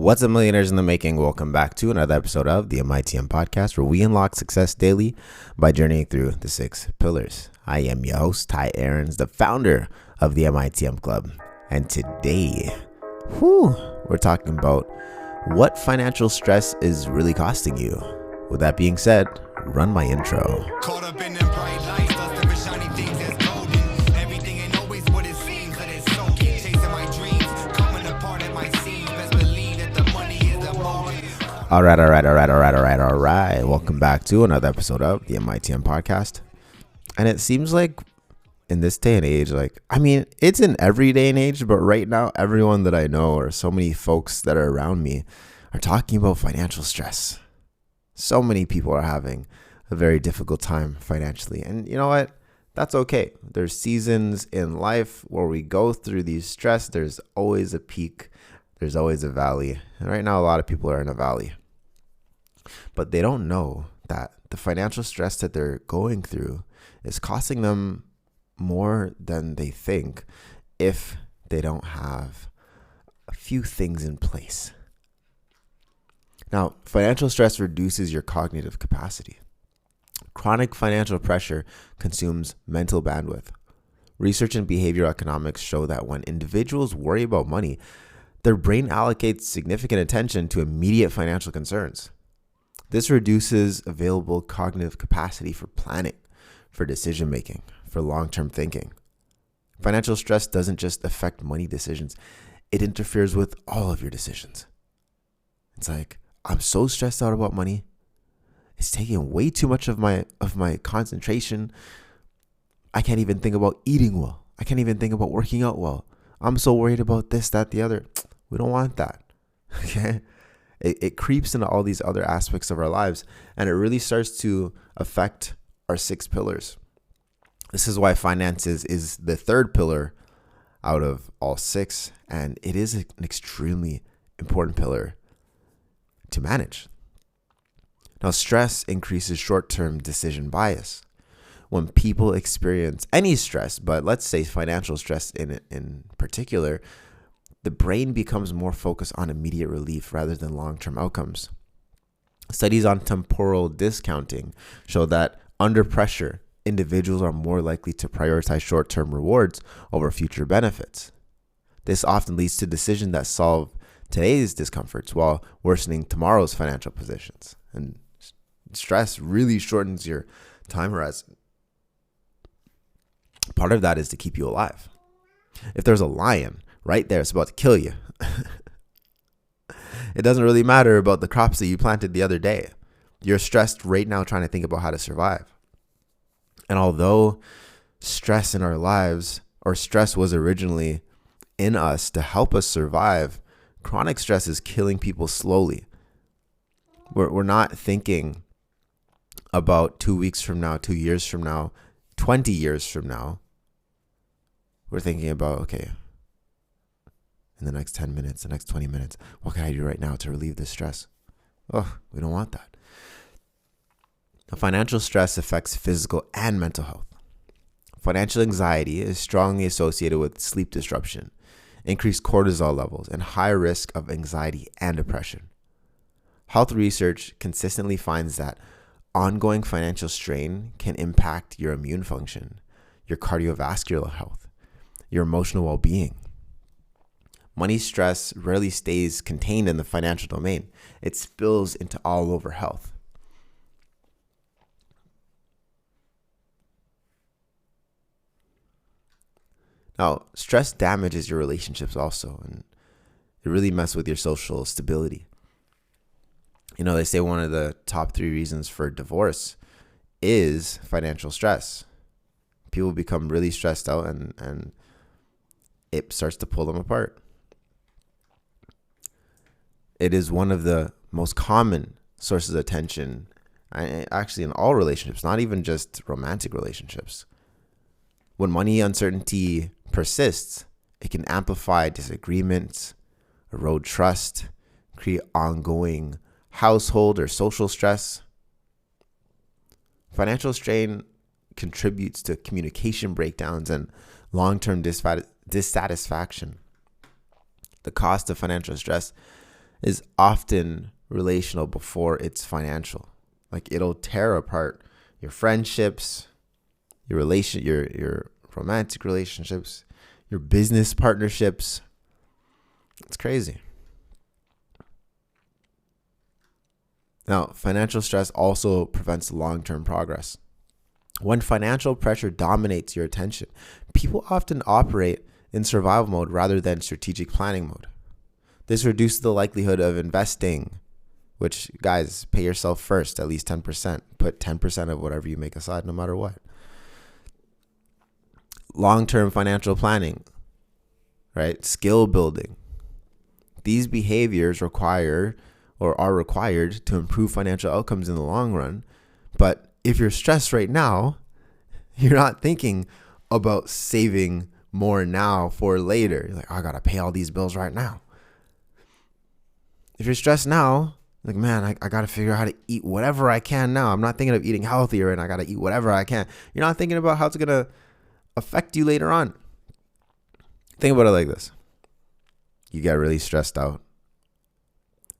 What's up, millionaires in the making? Welcome back to another episode of the MITM Podcast, where we unlock success daily by journeying through the 6 pillars. I am your host, Tye Aarons, the founder of the MITM Club. And today, we're talking about what financial stress is really costing you. With that being said, run my intro. Caught up in them bright lights, dust of shiny things that's golden. Everything ain't always what it seems, that it's soaking. Chasing my dreams, coming apart at my seams. Best believe that the money is the motive. All right. Welcome back to another episode of the MITM Podcast. And it seems like in this day and age, it's in every day and age, but right now, everyone that I know or so many folks that are around me are talking about financial stress. So many people are having a very difficult time financially. And you know what? That's okay. There's seasons in life where we go through these stress. There's always a peak. There's always a valley. And right now, a lot of people are in a valley. But they don't know that the financial stress that they're going through is costing them more than they think if they don't have a few things in place. Now, financial stress reduces your cognitive capacity. Chronic financial pressure consumes mental bandwidth. Research in behavioral economics show that when individuals worry about money, their brain allocates significant attention to immediate financial concerns. This reduces available cognitive capacity for planning, for decision making, for long-term thinking. Financial stress doesn't just affect money decisions, it interferes with all of your decisions. It's like, I'm so stressed out about money. It's taking way too much of my concentration. I can't even think about eating well. I can't even think about working out well. I'm so worried about this, that, the other. We don't want that. Okay? It creeps into all these other aspects of our lives, and it really starts to affect our 6 pillars. This is why finances is the 3rd pillar out of all 6, and it is an extremely important pillar to manage. Now, stress increases short-term decision bias. When people experience any stress, but let's say financial stress in particular, the brain becomes more focused on immediate relief rather than long-term outcomes. Studies on temporal discounting show that under pressure, individuals are more likely to prioritize short-term rewards over future benefits. This often leads to decisions that solve today's discomforts while worsening tomorrow's financial positions. And stress really shortens your time horizon. Part of that is to keep you alive. If there's a lion right there, it's about to kill you. It doesn't really matter about the crops that you planted the other day. You're stressed right now trying to think about how to survive. And although stress in our lives, or stress was originally in us to help us survive, chronic stress is killing people slowly. We're not thinking about 2 weeks from now, 2 years from now, 20 years from now. We're thinking about, okay, in the next 10 minutes, the next 20 minutes, what can I do right now to relieve this stress? Oh, we don't want that. Now, financial stress affects physical and mental health. Financial anxiety is strongly associated with sleep disruption, increased cortisol levels, and high risk of anxiety and depression. Health research consistently finds that ongoing financial strain can impact your immune function, your cardiovascular health, your emotional well-being. Money stress rarely stays contained in the financial domain. It spills into all over health. Now, stress damages your relationships also, and it really messes with your social stability. You know, they say one of the top 3 reasons for divorce is financial stress. People become really stressed out and it starts to pull them apart. It is one of the most common sources of tension, actually in all relationships, not even just romantic relationships. When money uncertainty persists, it can amplify disagreements, erode trust, create ongoing household or social stress. Financial strain contributes to communication breakdowns and long-term dissatisfaction. The cost of financial stress is often relational before it's financial. Like it'll tear apart your friendships, your romantic relationships, your business partnerships. It's crazy. Now, financial stress also prevents long-term progress. When financial pressure dominates your attention, people often operate in survival mode rather than strategic planning mode. This reduces the likelihood of investing, which, guys, pay yourself first, at least 10%. Put 10% of whatever you make aside, no matter what. Long-term financial planning, right? Skill building. These behaviors are required to improve financial outcomes in the long run. But if you're stressed right now, you're not thinking about saving more now for later. You're like, I got to pay all these bills right now. If you're stressed now, like, man, I got to figure out how to eat whatever I can now. I'm not thinking of eating healthier and I got to eat whatever I can. You're not thinking about how it's going to affect you later on. Think about it like this. You get really stressed out.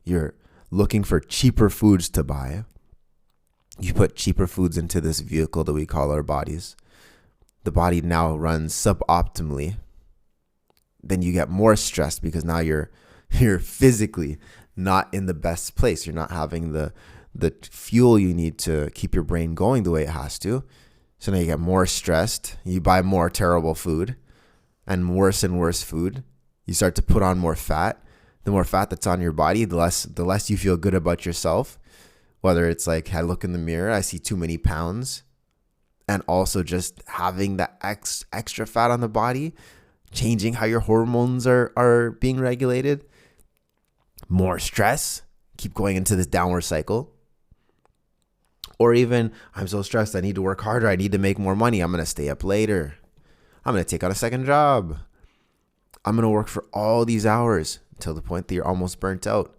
You're looking for cheaper foods to buy. You put cheaper foods into this vehicle that we call our bodies. The body now runs suboptimally. Then you get more stressed because now you're physically not in the best place. You're not having the fuel you need to keep your brain going the way it has to. So now you get more stressed. You buy more terrible food and worse food. You start to put on more fat. The more fat that's on your body, the less you feel good about yourself. Whether it's like, I look in the mirror, I see too many pounds. And also just having that extra fat on the body, changing how your hormones are being regulated. More stress, keep going into this downward cycle. Or even, I'm so stressed, I need to work harder, I need to make more money, I'm going to stay up later. I'm going to take on a second job. I'm going to work for all these hours until the point that you're almost burnt out.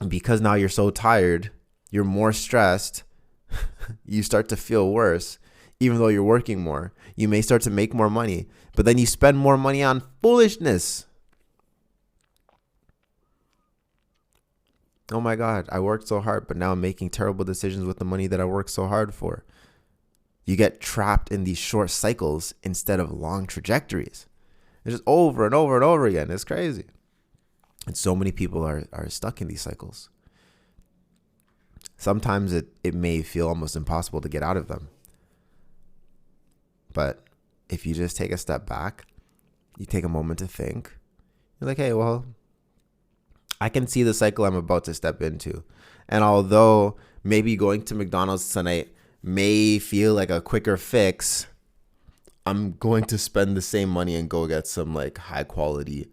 And because now you're so tired, you're more stressed, you start to feel worse, even though you're working more. You may start to make more money, but then you spend more money on foolishness. Oh my God, I worked so hard, but now I'm making terrible decisions with the money that I worked so hard for. You get trapped in these short cycles instead of long trajectories. It's just over and over and over again. It's crazy. And so many people are stuck in these cycles. Sometimes it may feel almost impossible to get out of them. But if you just take a step back, you take a moment to think, you're like, hey, well, I can see the cycle I'm about to step into. And although maybe going to McDonald's tonight may feel like a quicker fix, I'm going to spend the same money and go get some like high quality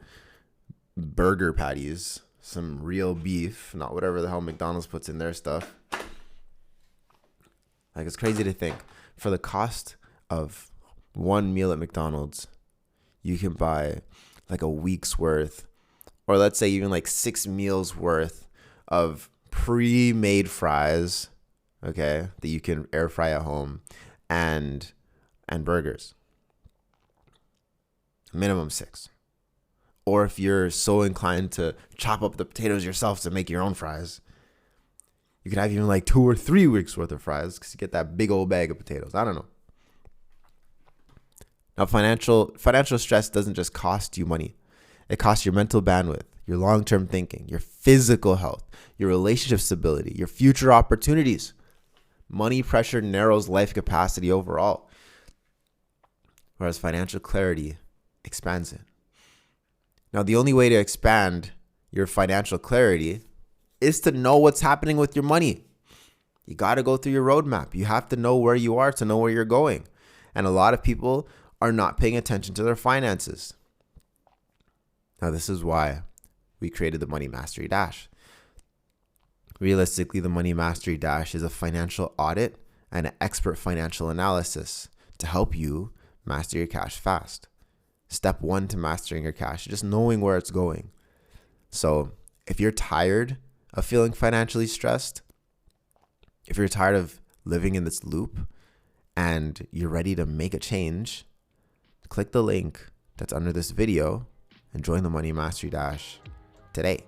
burger patties, some real beef, not whatever the hell McDonald's puts in their stuff. Like, it's crazy to think for the cost of one meal at McDonald's, you can buy like a week's worth, or let's say even like 6 meals worth of pre-made fries, okay, that you can air fry at home, and burgers. Minimum 6. Or if you're so inclined to chop up the potatoes yourself to make your own fries, you could have even like 2 or 3 weeks worth of fries because you get that big old bag of potatoes. I don't know. Now, financial stress doesn't just cost you money. It costs your mental bandwidth, your long-term thinking, your physical health, your relationship stability, your future opportunities. Money pressure narrows life capacity overall, whereas financial clarity expands it. Now, the only way to expand your financial clarity is to know what's happening with your money. You got to go through your roadmap. You have to know where you are to know where you're going. And a lot of people are not paying attention to their finances. Now, this is why we created the Money Mastery Dash. Realistically, the Money Mastery Dash is a financial audit and an expert financial analysis to help you master your cash fast. Step 1 to mastering your cash, just knowing where it's going. So if you're tired of feeling financially stressed, if you're tired of living in this loop and you're ready to make a change, click the link that's under this video and join the Money Mastery Dash today.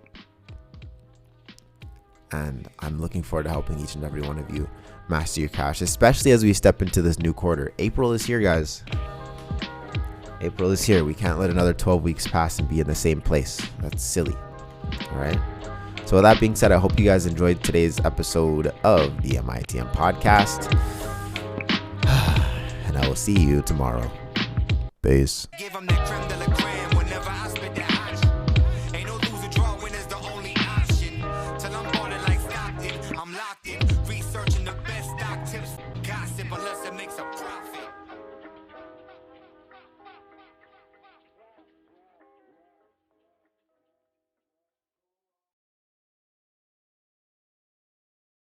And I'm looking forward to helping each and every one of you master your cash, especially as we step into this new quarter. April is here, guys. April is here. We can't let another 12 weeks pass and be in the same place. That's silly. All right. So with that being said, I hope you guys enjoyed today's episode of the MITM Podcast. And I will see you tomorrow. Peace. Give 'em that creme de la creme whenever I spit that action. Ain't no lose or draw when it's the only option. Till I'm balling like Stockton, I'm locked in. Researching the best stock tips. Gossip unless it makes a